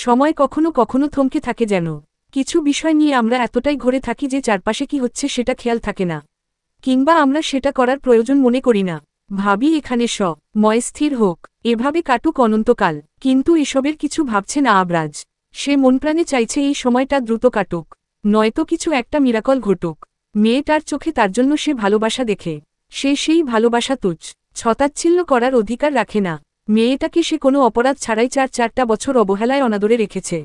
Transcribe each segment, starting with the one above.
সময় কখনো কখনো থমকে থাকে যেন কিছু বিষয় নিয়ে আমরা এতটাই ঘুরে থাকি যে চারপাশে কি হচ্ছে সেটা খেয়াল থাকে না, কিংবা আমরা সেটা করার প্রয়োজন মনে করি না। ভাবি এখানে ময় স্থির হোক, এভাবে কাটুক অনন্তকাল, কিন্তু এসবের কিছু ভাবছে না আবরাজ। সে মনপ্রাণে চাইছে এই সময়টা দ্রুত কাটুক, নয়তো কিছু একটা মিরাকল ঘটুক। মেয়েটার চোখে তার জন্য সে ভালোবাসা দেখে, সে সেই ভালোবাসা তুচ্ছ ছতাচ্ছিল্য করার অধিকার রাখে না। মেয়েটাকে সে কোনো অপরাধ ছাড়াই 4টা বছর অবহেলায় অনাদরে রেখেছে।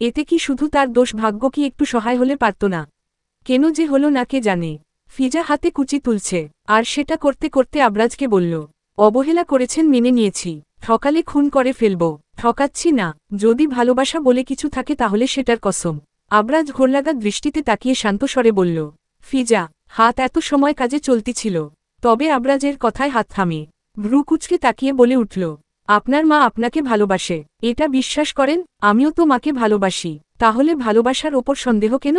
এতে কি শুধু তার দোষ? ভাগ্য কি একটু সহায় হলে পারত না? কেন যে হলো না কে জানে। ফিজা হাতে কুচি তুলছে, আর সেটা করতে করতে আবরাজকে বলল, অবহেলা করেছেন মেনে নিয়েছি, ঠকালে খুন করে ফেলব। ঠকাচ্ছি না, যদি ভালোবাসা বলে কিছু থাকে তাহলে সেটার কসম। আবরাজ ঘোরলাগা দৃষ্টিতে তাকিয়ে শান্ত স্বরে বলল। ফিজা হাত এত সময় কাজে চলতিছিল, তবে আবরাজের কথায় হাত থামে ভ্রু কুচকে তাকিয়ে বলে উঠল, আপনার মা আপনাকে ভালোবাসে, এটা বিশ্বাস করেন? আমিও তো মাকে ভালোবাসি। তাহলে ভালোবাসার ওপর সন্দেহ কেন?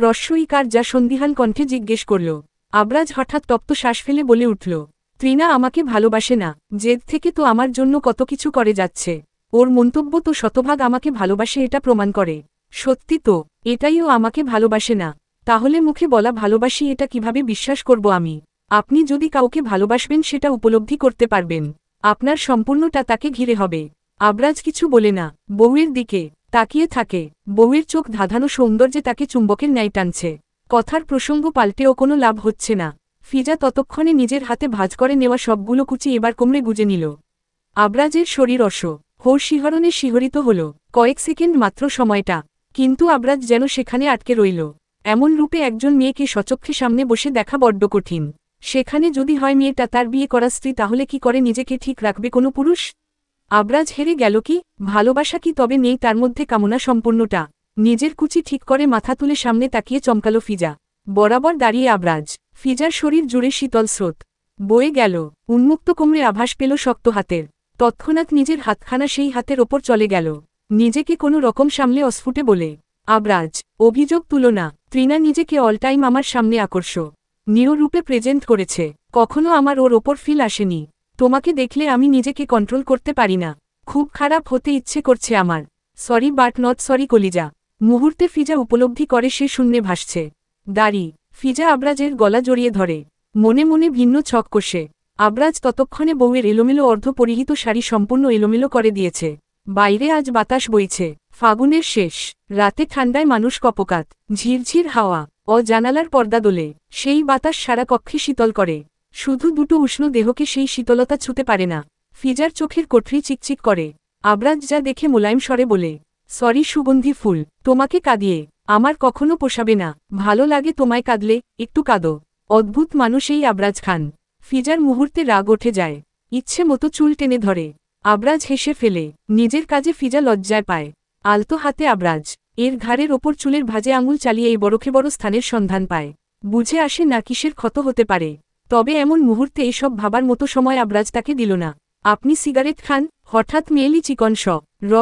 রস্যইকার যা সন্দিহান কণ্ঠে জিজ্ঞেস করল। আবরাজ হঠাৎ তপ্ত শ্বাস ফেলে বলে উঠল, তৃণা আমাকে ভালোবাসে না, জেদ থেকে তো আমার জন্য কত কিছু করে যাচ্ছে। ওর মন্তব্য তো শতভাগ আমাকে ভালোবাসে এটা প্রমাণ করে। সত্যি তো, এটাইও আমাকে ভালোবাসে না। তাহলে মুখে বলা ভালোবাসি এটা কিভাবে বিশ্বাস করব আমি? আপনি যদি কাউকে ভালোবাসবেন সেটা উপলব্ধি করতে পারবেন, আপনার সম্পূর্ণটা তাকে ঘিরে হবে। আবরাজ কিছু বলে না, বউয়ের দিকে তাকিয়ে থাকে। বউয়ের চোখ ধাঁধানো সৌন্দর্যে তাকে চুম্বকের ন্যায় টানছে। কথার প্রসঙ্গ পাল্টেও কোনো লাভ হচ্ছে না। ফিজা ততক্ষণে নিজের হাতে ভাঁজ করে নেওয়া সবগুলো কুচি এবার কোমরে গুজে নিল। আবরাজের শরীর হোর শিহরণে শিহরিত হল। কয়েক সেকেন্ড মাত্র সময়টা, কিন্তু আবরাজ যেন সেখানে আটকে রইল। এমন রূপে একজন মেয়েকে সচক্ষে সামনে বসে দেখা বড্ড কঠিন। সেখানে যদি হয় মেয়েটা তার বিয়ে করা স্ত্রী, তাহলে কি করে নিজেকে ঠিক রাখবে কোনো পুরুষ? আবরাজ হেরে গেল কি? ভালোবাসা কি তবে নেই তার মধ্যে? কামনা সম্পূর্ণটা। নিজের কুচি ঠিক করে মাথা তুলে সামনে তাকিয়ে চমকালো ফিজা। বরাবর দাঁড়িয়ে আবরাজ। ফিজার শরীর জুড়ে শীতল স্রোত বয়ে গেল। উন্মুক্ত কোমরে আভাস পেল শক্ত হাতের। তৎক্ষণাৎ নিজের হাতখানা সেই হাতের ওপর চলে গেল, নিজেকে কোনো রকম সামলে অস্ফুটে বলে, আবরাজ অভিযোগ তুলো না। তৃণা নিজেকে অল টাইম আমার সামনে নিয় রূপে প্রেজেন্ট করেছে, কখনো আমার ওর ওপর ফিল আসেনি। তোমাকে দেখলে আমি নিজেকে কন্ট্রোল করতে পারি না, খুব খারাপ হতে ইচ্ছে করছে আমার। সরি বাট নট সরি কলিজা। মুহূর্তে ফিজা উপলব্ধি করে সে শূন্যে ভাসছে। দাড়ি। ফিজা আবরাজের গলা জড়িয়ে ধরে, মনে মনে ভিন্ন ছক কষে। আবরাজ ততক্ষণে বউয়ের এলোমেলো অর্ধ পরিহিত শাড়ি সম্পূর্ণ এলোমেলো করে দিয়েছে। বাইরে আজ বাতাস বইছে, ফাগুনের শেষ রাতে ঠান্ডায় মানুষ কপকাত, ঝিরঝির হাওয়া জানালার পর্দা দোলে। সেই বাতাস সারা কক্ষে শীতল করে, শুধু দুটো উষ্ণ দেহকে সেই শীতলতা ছুতে পারে না। ফিজার চোখের কোঠরি চিকচিক করে। আবরাজ যা দেখে মোলায়েম স্বরে বলে, সরি সুগন্ধি ফুল, তোমাকে কাঁদিয়ে আমার কখনো পোষাবে না। ভালো লাগে তোমায় কাঁদলে, একটু কাঁদো। অদ্ভুত মানুষ এই আবরাজ খান। ফিজার মুহূর্তে রাগ ওঠে যায়, ইচ্ছে মতো চুল টেনে ধরে। আবরাজ হেসে ফেলে, নিজের কাজে ফিজা লজ্জায় পায়। আলতো হাতে আবরাজ এর ঘাড়ের ওপর চুলের ভাঁজে আঙুল চালিয়ে এই বড়কে বড় স্থানের সন্ধান পায়। বুঝে আসে না কিসের ক্ষত হতে পারে, তবে এমন মুহূর্তে এসব ভাবার মতো সময় আবরাজ তাকে দিল না। আপনি সিগারেট খান? হঠাৎ মেয়েলি চিকন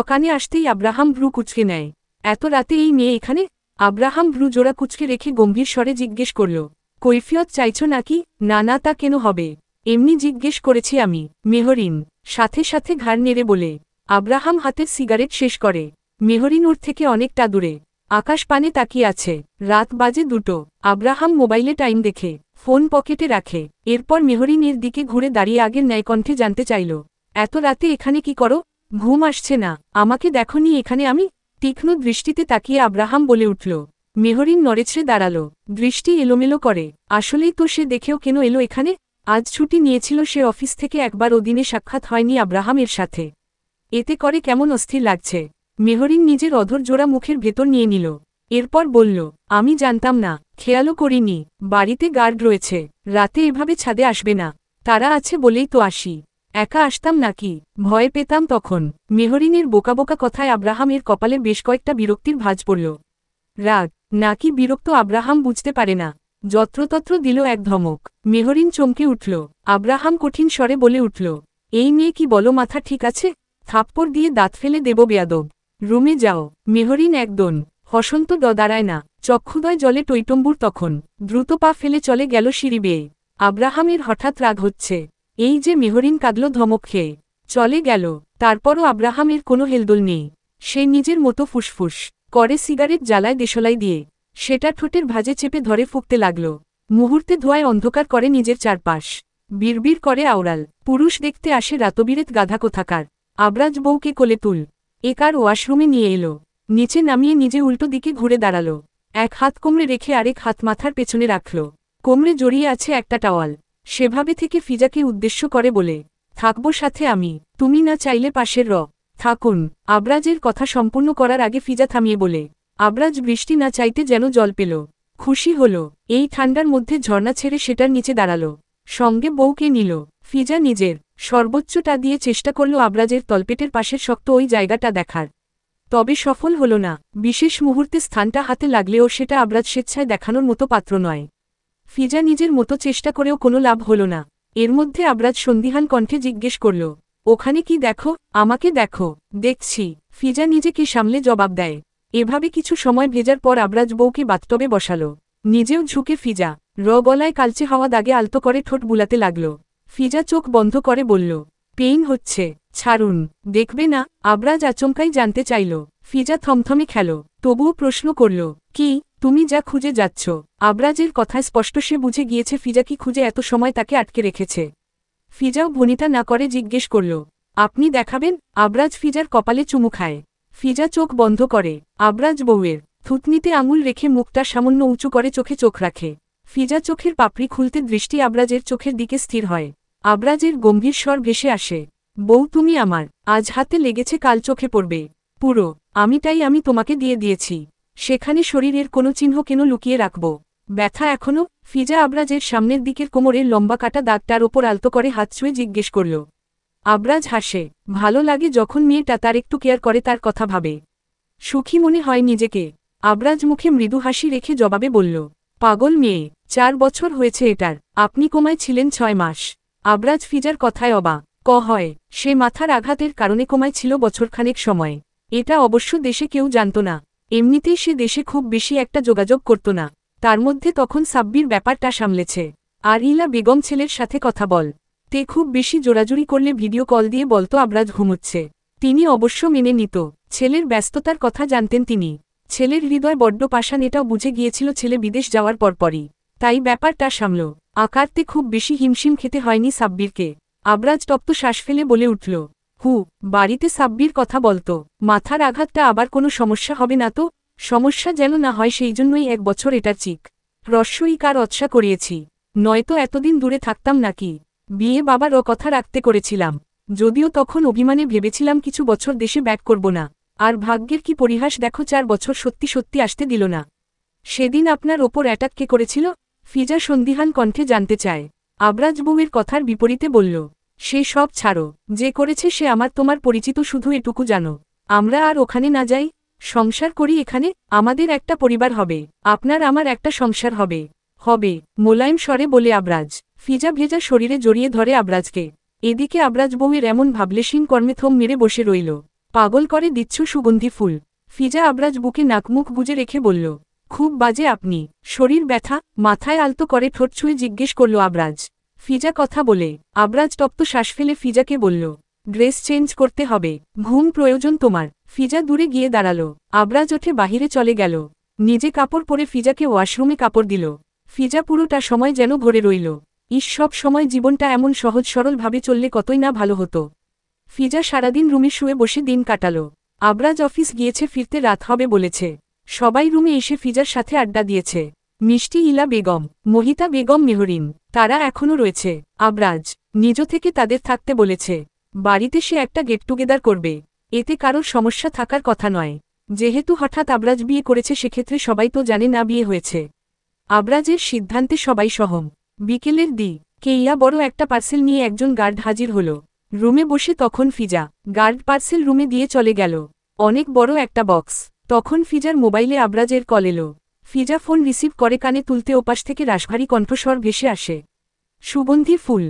কানে আসতেই আব্রাহাম ভ্রু কুচকে নেয়। এত রাতে এই মেয়ে এখানে? আব্রাহাম ভ্রু জোড়া কুচকে রেখে গম্ভীর স্বরে জিজ্ঞেস করল, কৈফিয়ত চাইছ নাকি? না না, তা কেন হবে? এমনি জিজ্ঞেস করেছি আমি। মেহরিন সাথে সাথে ঘাড় নেড়ে বলে। আব্রাহাম হাতের সিগারেট শেষ করে। মেহরিন ওর থেকে অনেকটা দূরে, আকাশ পানে তাকিয়ে আছে। রাত বাজে 2টো। আব্রাহাম মোবাইলে টাইম দেখে, ফোন পকেটে রাখে। এরপর মেহরিনের দিকে ঘুরে দাঁড়িয়ে আগের ন্যায় কণ্ঠে জানতে চাইল, এত রাতে এখানে কি করো? ঘুম আসছে না? আমাকে দেখনি এখানে আমি? তীক্ষ্ণ দৃষ্টিতে তাকিয়ে আব্রাহাম বলে উঠল। মেহরিন নড়েছড়ে দাঁড়াল, দৃষ্টি এলোমেলো করে। আসলেই তো সে দেখেও কেন এলো এখানে? আজ ছুটি নিয়েছিল সে অফিস থেকে, একবার ওদিনে সাক্ষাৎ হয়নি আব্রাহামের সাথে। এতে করে কেমন অস্থির লাগছে। মেহরিন নিজের অধর জোড়া মুখের ভেতর নিয়ে নিল। এরপর বলল, আমি জানতাম না, খেয়ালও করিনি। বাড়িতে গার্ড রয়েছে, রাতে এভাবে ছাদে আসবে না। তারা আছে বলেই তো আসি, একা আসতাম নাকি? ভয় পেতাম তখন। মেহরিনের বোকা বোকা কথায় আব্রাহামের কপালে বেশ কয়েকটা বিরক্তির ভাঁজ পড়ল। রাগ নাকি বিরক্ত আব্রাহাম বুঝতে পারে না। যত্রতত্র দিল এক ধমক। মেহরিন চমকে উঠল। আব্রাহাম কঠিন স্বরে বলে উঠল, এই মেয়ে কি বলো? মাথা ঠিক আছে? থাপ্পড় দিয়ে দাঁত ফেলে দেব বেয়াদব। রুমে যাও। মেহরিন একদন হসন্ত দাঁড়ায় না, চক্ষুদয় জলে টইটম্বুর তখন। দ্রুত পা ফেলে চলে গেল সিঁড়ি বেয়ে। আব্রাহামের হঠাৎ রাগ হচ্ছে, এই যে মেহরিন কাঁদল ধমক খেয়ে চলে গেল, তারপরও আব্রাহামের কোনো হেলদোল নেই। সে নিজের মতো ফুসফুস করে সিগারেট জ্বালায় দেশলাই দিয়ে। সেটা ঠোঁটের ভাঁজে চেপে ধরে ফুঁকতে লাগল। মুহূর্তে ধোঁয়ায় অন্ধকার করে নিজের চারপাশ। বিড়বিড় করে আওড়াল, পুরুষ দেখতে আসে রাতবিরেত গাধা কোথাকার। আবরাজ বউকে কোলে তুল একার ওয়াশরুমে নিয়ে এলো। নিচে নামিয়ে নিজে উল্টো দিকে ঘুরে দাঁড়াল। এক হাত কোমরে রেখে আরেক হাত মাথার পেছনে রাখল। কোমরে জড়িয়ে আছে একটা টাওয়াল। সেভাবে থেকে ফিজাকে উদ্দেশ্য করে বলে, থাকবো সাথে আমি, তুমি না চাইলে পাশের থাকুন। আবরাজের কথা সম্পূর্ণ করার আগে ফিজা থামিয়ে বলে, আবরাজ বৃষ্টি না চাইতে যেন জল পেল। খুশি হল। এই ঠান্ডার মধ্যে ঝর্ণা ছেড়ে সেটার নিচে দাঁড়াল। সঙ্গে বউকে নিল। ফিজা নিজের সর্বোচ্চটা দিয়ে চেষ্টা করল আবরাজের তলপেটের পাশের শক্ত ওই জায়গাটা দেখার। তবে সফল হল না। বিশেষ মুহূর্তে স্থানটা হাতে লাগলেও সেটা আবরাজ স্বেচ্ছায় দেখানোর মতো পাত্র নয়। ফিজা নিজের মতো চেষ্টা করেও কোনো লাভ হল না। এর মধ্যে আবরাজ সন্দিহান কণ্ঠে জিজ্ঞেস করল, ওখানে কি দেখো? আমাকে দেখো। দেখছি। ফিজা নিজেকে সামলে জবাব দেয়। এভাবে কিছু সময় ভেজার পর আবরাজ বউকে বাথটবে বসাল। নিজেও ঝুঁকে ফিজা গলায় কালচে হওয়া দাগে আলতো করে ঠোঁট বুলাতে লাগল। ফিজা চোখ বন্ধ করে বলল, পেইন হচ্ছে, ছাড়ুন। দেখবে না? আবরাজ আচমকাই জানতে চাইল। ফিজা থমথমে খেল, তবুও প্রশ্ন করল, কি? তুমি যা খুঁজে যাচ্ছ? আবরাজের কথায় স্পষ্ট সে বুঝে গিয়েছে ফিজা কি খুঁজে এত সময় তাকে আটকে রেখেছে। ফিজাও ভনিতা না করে জিজ্ঞেস করল, আপনি দেখাবেন? আবরাজ ফিজার কপালে চুমু খায়। ফিজা চোখ বন্ধ করে। আবরাজ বউয়ের থুতনিতে আঙুল রেখে মুখটা সামান্য উঁচু করে চোখে চোখ রাখে। ফিজা চোখের পাপড়ি খুলতে দৃষ্টি আবরাজের চোখের দিকে স্থির হয়। আবরাজের গম্ভীর স্বর ভেসে আসে, বউ তুমি আমার, আজ হাতে লেগেছে কাল চোখে পড়বে। পুরো আমি তোমাকে দিয়ে দিয়েছি। সেখানে শরীরের কোনো চিহ্ন কেন লুকিয়ে রাখব? ব্যথা এখনো? ফিজা আবরাজের সামনের দিকের কোমরের লম্বা কাটা দাগটার ওপর আলতো করে হাত ছুঁয়ে জিজ্ঞেস করল। আবরাজ হাসে। ভালো লাগে যখন মেয়েটা তার একটু কেয়ার করে, তার কথা ভাবে। সুখী মনে হয় নিজেকে। আবরাজ মুখে মৃদু হাসি রেখে জবাবে বলল, পাগল মেয়ে, 4 বছর হয়েছে এটার, আপনি কোমায় ছিলেন 6 মাস। আবরাজ ফিজার কথায় অবাক হয়। সে মাথার আঘাতের কারণে কোমায় ছিল বছরখানেক সময়। এটা অবশ্য দেশে কেউ জানত না। এমনিতেই সে দেশে খুব বেশি একটা যোগাযোগ করত না। তার মধ্যে তখন সাব্বির ব্যাপারটা সামলেছে। আর ইলা বেগম ছেলের সাথে কথা তে খুব বেশি জোরাজুরি করলে ভিডিও কল দিয়ে বলতো আবরাজ ঘুমুচ্ছে। তিনি অবশ্য মেনে নিত। ছেলের ব্যস্ততার কথা জানতেন তিনি। ছেলের হৃদয় বড্ড পাষাণ এটাও বুঝে গিয়েছিল ছেলে বিদেশ যাওয়ার পরপরই। তাই ব্যাপারটা সামল। আকারতে খুব বেশি হিমশিম খেতে হয়নি সাব্বিরকে। আবরাজ তপ্ত শ্বাস ফেলে বলে উঠল, বাড়িতে সাব্বির কথা বলতো। মাথার আঘাতটা আবার কোনো সমস্যা হবে না তো? সমস্যা যেন না হয় সেই জন্যই 1 বছর এটার রস্যই কার অৎসা করিয়েছি। নয়তো এতদিন দূরে থাকতাম নাকি? বিয়ে বাবার কথা রাখতে করেছিলাম। যদিও তখন অভিমানে ভেবেছিলাম কিছু বছর দেশে ব্যাক করব না। আর ভাগ্যের কি পরিহাস দেখো, 4 বছর সত্যি সত্যি আসতে দিল না। সেদিন আপনার ওপর অ্যাটাক কে করেছিল? ফিজা সন্দিহান কণ্ঠে জানতে চায়। আবরাজ বউয়ের কথার বিপরীতে বলল, সে সব ছাড়ো। যে করেছে সে আমার তোমার পরিচিত, শুধু এটুকু জানো। আমরা আর ওখানে না যাই, সংসার করি এখানে, আমাদের একটা পরিবার হবে। আপনার আমার একটা সংসার হবে। মোলায়েম স্বরে বলে আবরাজ। ফিজা ভেজা শরীরে জড়িয়ে ধরে আবরাজকে। এদিকে আবরাজ বউয়ের এমন ভাবলেশীন কর্মে থম মেরে বসে রইল। পাগল করে দিচ্ছ সুগন্ধি ফুল। ফিজা আবরাজ বুকে নাকমুখ গুজে রেখে বলল, খুব বাজে আপনি। শরীর ব্যথা? মাথায় আলতো করে ঠোঁট ছুঁয়ে জিজ্ঞেস করল আবরাজ। ফিজা কথা বলে। আবরাজ তপ্ত শ্বাস ফেলে ফিজাকে বলল, ড্রেস চেঞ্জ করতে হবে, ঘুম প্রয়োজন তোমার। ফিজা দূরে গিয়ে দাঁড়াল। আবরাজ ওঠে বাহিরে চলে গেল। নিজে কাপড় পরে ফিজাকে ওয়াশরুমে কাপড় দিল। ফিজা পুরোটা সময় যেন ভরে রইল। সব সময় জীবনটা এমন সহজ সরলভাবে চললে কতই না ভালো হতো। ফিজা সারাদিন রুমে শুয়ে বসে দিন কাটাল। আবরাজ অফিস গিয়েছে, ফিরতে রাত হবে বলেছে। সবাই রুমে এসে ফিজার সাথে আড্ডা দিয়েছে। মিষ্টি, ইলা বেগম, মহিতা বেগম, মেহরিন, তারা এখনও রয়েছে। আবরাজ নিজ থেকে তাদের থাকতে বলেছে। বাড়িতে সে একটা গেট টুগেদার করবে। এতে কারোর সমস্যা থাকার কথা নয়। যেহেতু হঠাৎ আবরাজ বিয়ে করেছে, সেক্ষেত্রে সবাই তো জানে না বিয়ে হয়েছে। আবরাজের সিদ্ধান্তে সবাই সহম। বিকেলের কেইয়া বড় একটা পার্সেল নিয়ে একজন গার্ড হাজির হল। রুমে বসে তখন ফিজা। গার্ড পার্সেল রুমে দিয়ে চলে গেল। অনেক বড় একটা বক্স। তখন ফিজার মোবাইলে আবরাজের কল এলো। ফিজা ফোন রিসিভ করে কানে তুলতে ওপাশ থেকে রাশভারী কণ্ঠস্বর ভেসে আসে, সুগন্ধি ফুল।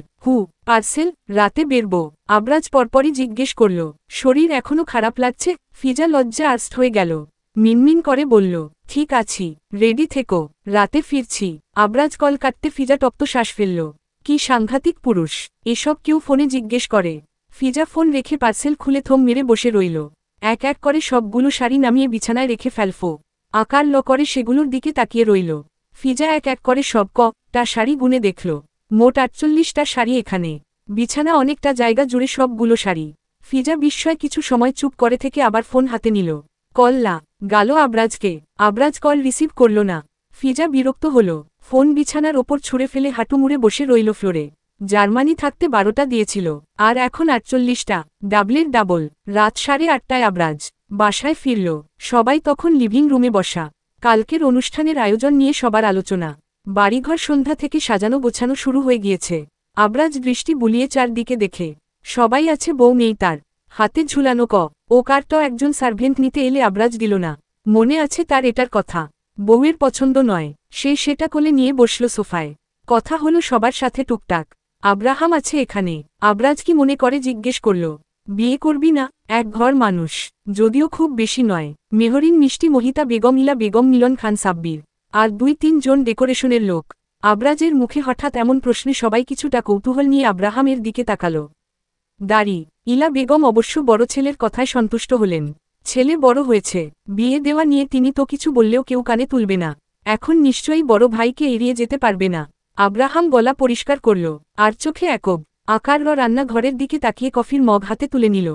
পার্সেল? রাতে বেরবো? আবরাজ পরপরই জিজ্ঞেস করল। শরীর এখনো খারাপ লাগছে? ফিজা লজ্জা আর্স্ট হয়ে গেল। মিনমিন করে বলল, ঠিক আছি, রেডি থেকো, রাতে ফিরছি। আবরাজ কল কাটতে ফিজা তপ্ত শ্বাস ফেলল। কি সাংঘাতিক পুরুষ! এসব কেউ ফোনে জিজ্ঞেস করে? ফিজা ফোন রেখে পার্সেল খুলে থম মেরে বসে রইল। এক এক করে সবগুলো শাড়ি নামিয়ে বিছানায় রেখে ফেলফো আকার ল করে সেগুলোর দিকে তাকিয়ে রইল। ফিজা এক এক করে সব টা শাড়ি গুনে দেখল। মোট 48টা শাড়ি এখানে। বিছানা অনেকটা জায়গা জুড়ে সবগুলো শাড়ি। ফিজা বিস্ময় কিছু সময় চুপ করে থেকে আবার ফোন হাতে নিল। কল্লা গাল আবরাজকে। আবরাজ কল রিসিভ করল না। ফিজা বিরক্ত হল। ফোন বিছানার ওপর ছুঁড়ে ফেলে হাঁটু মুড়ে বসে রইল ফ্লোরে। জার্মানি থাকতে 12টা দিয়েছিল, আর এখন 48টা, ডাবলের ডাবল। রাত 8:30টায় আবরাজ বাসায় ফিরল। সবাই তখন লিভিং রুমে বসা। কালকের অনুষ্ঠানের আয়োজন নিয়ে সবার আলোচনা। বাড়িঘর সন্ধ্যা থেকে সাজানো গোছানো শুরু হয়ে গিয়েছে। আবরাজ দৃষ্টি বুলিয়ে চারদিকে দেখে সবাই আছে, বউ নেই তার। হাতে ঝুলানো ও কার্ডটাও একজন সার্ভেন্ট নিতে এলে আবরাজ দিল না। মনে আছে তার এটার কথা। বউয়ের পছন্দ নয়। সে সেটা কোলে নিয়ে বসল সোফায়। কথা হলো সবার সাথে টুকটাক। আব্রাহাম আছে এখানে। আবরাজ কি মনে করে জিজ্ঞেস করল, বিয়ে করবি না? এক ঘর মানুষ, যদিও খুব বেশি নয়। মেহরিন মিষ্টি মহিতা বেগম, ইলা বেগম, মিলন খান সাব্বির, আর 2-3 জন ডেকোরেশনের লোক। আবরাজের মুখে হঠাৎ এমন প্রশ্নে সবাই কিছুটা কৌতূহল নিয়ে আব্রাহামের দিকে তাকাল। দাড়ি ইলা বেগম অবশ্য বড় ছেলের কথায় সন্তুষ্ট হলেন। ছেলে বড় হয়েছে, বিয়ে দেওয়া নিয়ে তিনি তো কিছু বললেও কেউ কানে তুলবে না। এখন নিশ্চয়ই বড় ভাইকে এড়িয়ে যেতে পারবে না। আব্রাহাম গলা পরিষ্কার করল, আর চোখে একব আকার রান্নাঘরের দিকে তাকিয়ে কফির মগ হাতে তুলে নিল।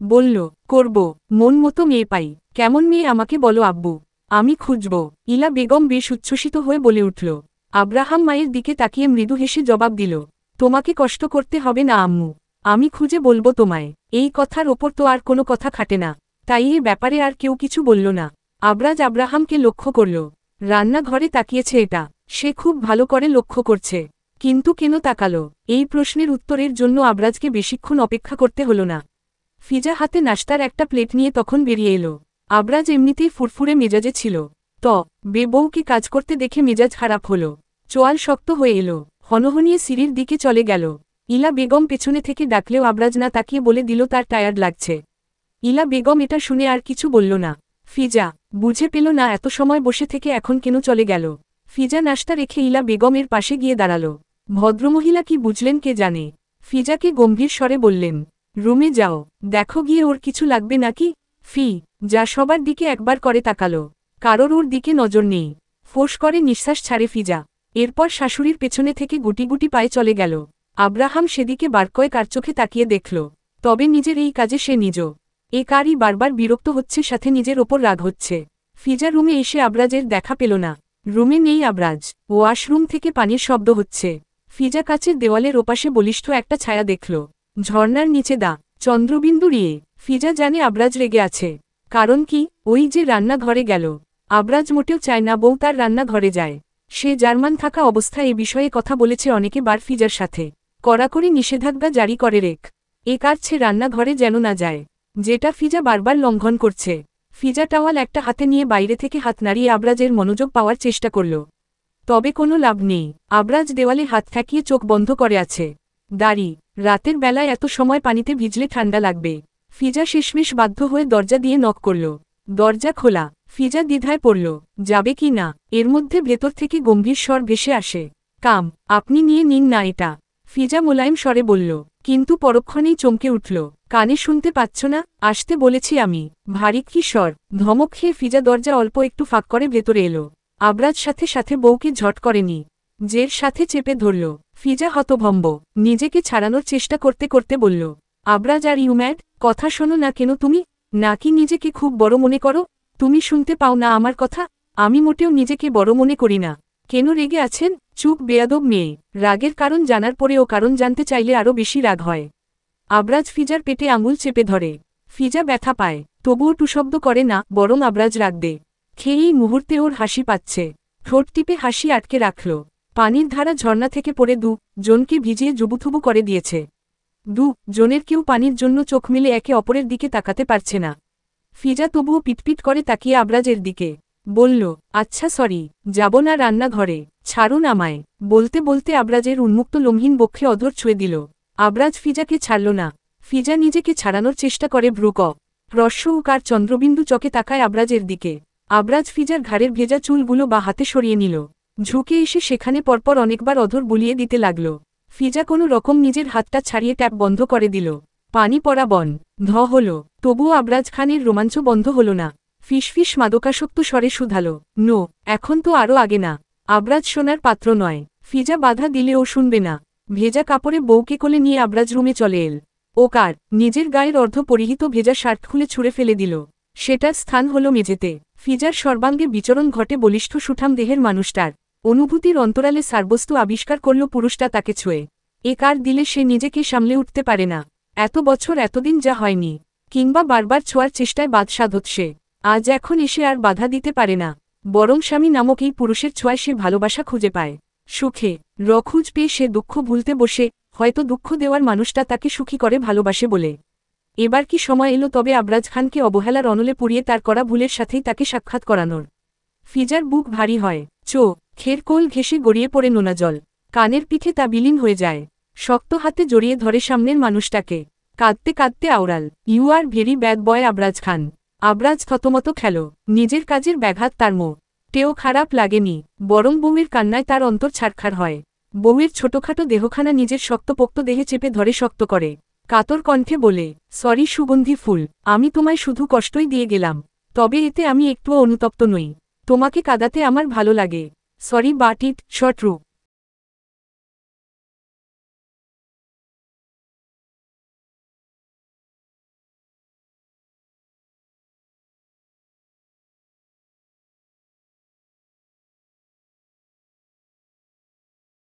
বলল, করব, মন মতো মেয়ে পাই। কেমন মেয়ে আমাকে বলো আব্বু, আমি খুঁজব। ইলা বেগম বেশ উচ্ছ্বসিত হয়ে বলে উঠল। আব্রাহাম মায়ের দিকে তাকিয়ে মৃদু হেসে জবাব দিল, তোমাকে কষ্ট করতে হবে না আম্মু, আমি খুঁজে বলবো তোমায়। এই কথার ওপর তো আর কোনো কথা খাটে না, তাই এ ব্যাপারে আর কেউ কিছু বলল না। আবরাজ আব্রাহামকে লক্ষ্য করল। রান্নাঘরে তাকিয়েছে এটা সে খুব ভালো করে লক্ষ্য করছে, কিন্তু কেন তাকালো? এই প্রশ্নের উত্তরের জন্য আবরাজকে বেশিক্ষণ অপেক্ষা করতে হল না। ফিজা হাতে নাশতার একটা প্লেট নিয়ে তখন বেরিয়ে এলো। আবরাজ এমনিতেই ফুরফুরে মেজাজে ছিল, বউকে কাজ করতে দেখে মেজাজ খারাপ হল। চোয়াল শক্ত হয়ে এলো, হনহনিয়ে সিঁড়ির দিকে চলে গেল। ইলা বেগম পেছনে থেকে ডাকলেও আবরাজ না তাকিয়ে বলে দিল তার টায়ার্ড লাগছে। ইলা বেগম এটা শুনে আর কিছু বলল না। ফিজা বুঝে পেল না এত সময় বসে থেকে এখন কেন চলে গেল। ফিজা নাশতা রেখে ইলা বেগমের পাশে গিয়ে দাঁড়াল। ভদ্রমহিলা কি বুঝলেন কে জানে। ফিজাকে গম্ভীর স্বরে বললেন, রুমে যাও, দেখো গিয়ে ওর কিছু লাগবে নাকি। যা সবার দিকে একবার করে তাকালো, কারোর ওর দিকে নজর নেই। ফোঁস করে নিঃশ্বাস ছাড়ে ফিজা। এরপর শাশুড়ির পেছনে থেকে গুটি গুটি পায়ে চলে গেল। আব্রাহাম সেদিকে বারকয় কার চোখে তাকিয়ে দেখল, তবে নিজের এই কাজে সে নিজ এ কারই বারবার বিরক্ত হচ্ছে, সাথে নিজের ওপর রাগ হচ্ছে। ফিজা রুমে এসে আবরাজের দেখা পেল না। রুমে নেই আবরাজ। ওয়াশরুম থেকে পানির শব্দ হচ্ছে। ফিজা কাচের দেওয়ালের ওপাশে বলিষ্ঠ একটা ছায়া দেখল। ঝর্নার নিচে চন্দ্রবিন্দু রিয়ে। ফিজা জানে আবরাজ রেগে আছে। কারণ কি? ওই যে রান্নাঘরে গেল। আবরাজ মোটেও চায় না বউ তার রান্নাঘরে যায়। সে জার্মান থাকা অবস্থায় এ বিষয়ে কথা বলেছে অনেকে বার ফিজার সাথে। কড়াকড়ি নিষেধাজ্ঞা জারি করে এ কারছে রান্নাঘরে যেন না যায়, যেটা ফিজা বারবার লঙ্ঘন করছে। ফিজা টাওয়াল একটা হাতে নিয়ে বাইরে থেকে হাত নাড়িয়ে আবরাজের মনোযোগ পাওয়ার চেষ্টা করল, তবে কোনো লাভ নেই। আবরাজ দেওয়ালে হাত ঠেকিয়ে চোখ বন্ধ করে আছে। দাড়ি রাতের বেলায় এত সময় পানিতে ভিজলে ঠান্ডা লাগবে। ফিজা শেষমেশ বাধ্য হয়ে দরজা দিয়ে নক করল। দরজা খোলা। ফিজা দ্বিধায় পড়ল, যাবে কি না। এর মধ্যে ভেতর থেকে গম্ভীর স্বর ভেসে আসে, কাম আপনি নিয়ে নিন না এটা। ফিজা মোলায়েম স্বরে বলল, কিন্তু পরক্ষণেই চমকে উঠল, কানে শুনতে পাচ্ছ না? আসতে বলেছি আমি। ভারী কি স্বর। ধমক খেয়ে ফিজা দরজা অল্প একটু ফাঁক করে ভেতরে এলো। আবরাজ সাথে সাথে বউকে ঝট করেনি, জের সাথে চেপে ধরল। ফিজা হতভম্ব, নিজেকে ছাড়ানোর চেষ্টা করতে করতে বলল, আবরাজ আর ইউ ম্যাড? কথা শোনো না কেন তুমি? নাকি নিজেকে খুব বড় মনে করো? তুমি শুনতে পাও না আমার কথা? আমি মোটেও নিজেকে বড় মনে করি না। কেন রেগে আছেন? চুপ বেয়াদব মেয়ে। রাগের কারণ জানার পরেও কারণ জানতে চাইলে আরও বেশি রাগ হয়। আবরাজ ফিজার পেটে আঙুল চেপে ধরে। ফিজা ব্যথা পায়, তবুও টুশব্দ করে না, বরং আবরাজ রাগদে খেয়েই মুহূর্তে ওর হাসি পাচ্ছে। ঠোঁট টিপে হাসি আটকে রাখল। পানির ধারা ঝর্ণা থেকে পড়ে জনকে ভিজিয়ে জুবুথুবু করে দিয়েছে। জনের কেউ পানির জন্য চোখ মিলে একে অপরের দিকে তাকাতে পারছে না। ফিজা তবুও পিটপিট করে তাকিয়ে আবরাজের দিকে বলল, আচ্ছা সরি, যাব না রান্নাঘরে, ছাড়ুন আমায়। বলতে বলতে আবরাজের উন্মুক্ত লোমহীন বক্ষে অধর ছুঁয়ে দিল। আবরাজ ফিজাকে ছাড়ল না। ফিজা নিজেকে ছাড়ানোর চেষ্টা করে ভ্রুক হ্রস্ব উকার চন্দ্রবিন্দু চকে তাকায় আবরাজের দিকে। আবরাজ ফিজার ঘাড়ের ভেজা চুলগুলো বা হাতে সরিয়ে নিল। ঝুঁকে এসে সেখানে পরপর অনেকবার অধর বুলিয়ে দিতে লাগল। ফিজা কোনো রকম নিজের হাতটা ছাড়িয়ে ট্যাপ বন্ধ করে দিল। পানি পড়া বন ধ হল, তবুও আবরাজ খানের রোমাঞ্চ বন্ধ হল না। ফিসফিস মাদকাসক্ত স্বরে শুধালো, নো, এখন তো আরও আগে না। আবরাজ শোনার পাত্র নয়। ফিজা বাধা দিলেও শুনবে না। ভেজা কাপড়ে বউকে কোলে নিয়ে আবরাজ রুমে চলে এল। ও কার নিজের গায়ের অর্ধ পরিহিত ভেজা শার্ট খুলে ছুঁড়ে ফেলে দিল। সেটার স্থান হল মেঝেতে। ফিজার সর্বাঙ্গে বিচরণ ঘটে বলিষ্ঠ সুঠাম দেহের মানুষটার। অনুভূতির অন্তরালে সারবস্তু আবিষ্কার করল পুরুষটা তাকে ছুঁয়ে। এ কার দিলে সে নিজেকে সামলে উঠতে পারে না। এত বছর এতদিন যা হয়নি, কিংবা বারবার ছোঁয়ার চেষ্টায় বাদশাদ হচ্ছে, আজ এখন এসে আর বাধা দিতে পারে না। বরং স্বামী নামক এই পুরুষের ছোঁয়ায় সে ভালোবাসা খুঁজে পায়। সুখে রখুঁজ পেয়ে সে দুঃখ ভুলতে বসে, হয়তো দুঃখ দেওয়ার মানুষটা তাকে সুখী করে ভালোবাসে বলে। এবার কি সময় এলো তবে আবরাজ খানকে অবহেলার অনলে পুড়িয়ে তার করা ভুলের সাথেই তাকে সাক্ষাৎ করানোর। ফিজার বুক ভারী হয়, খের কোল ঘেঁষে গড়িয়ে পড়ে নোনা জল। কানের পিঠে তা বিলীন হয়ে যায়। শক্ত হাতে জড়িয়ে ধরে সামনের মানুষটাকে। কাঁদতে কাঁদতে আওড়াল, you are very bad boy Abraj Khan. Abraj থতমত খেল। নিজের কাজের ব্যাঘাত তার টেও খারাপ লাগেনি, বরং বউয়ের কান্নায় তার অন্তর ছাড়খাড় হয়। বউয়ের ছোটখাটো দেহখানা নিজের শক্তপোক্ত দেহে চেপে ধরে শক্ত করে। কাতর কণ্ঠে বলে, সরি সুগন্ধি ফুল, আমি তোমায় শুধু কষ্টই দিয়ে গেলাম। তবে এতে আমি একটুও অনুতপ্ত নই। তোমাকে কাঁদাতে আমার ভালো লাগে। Sorry but it short true.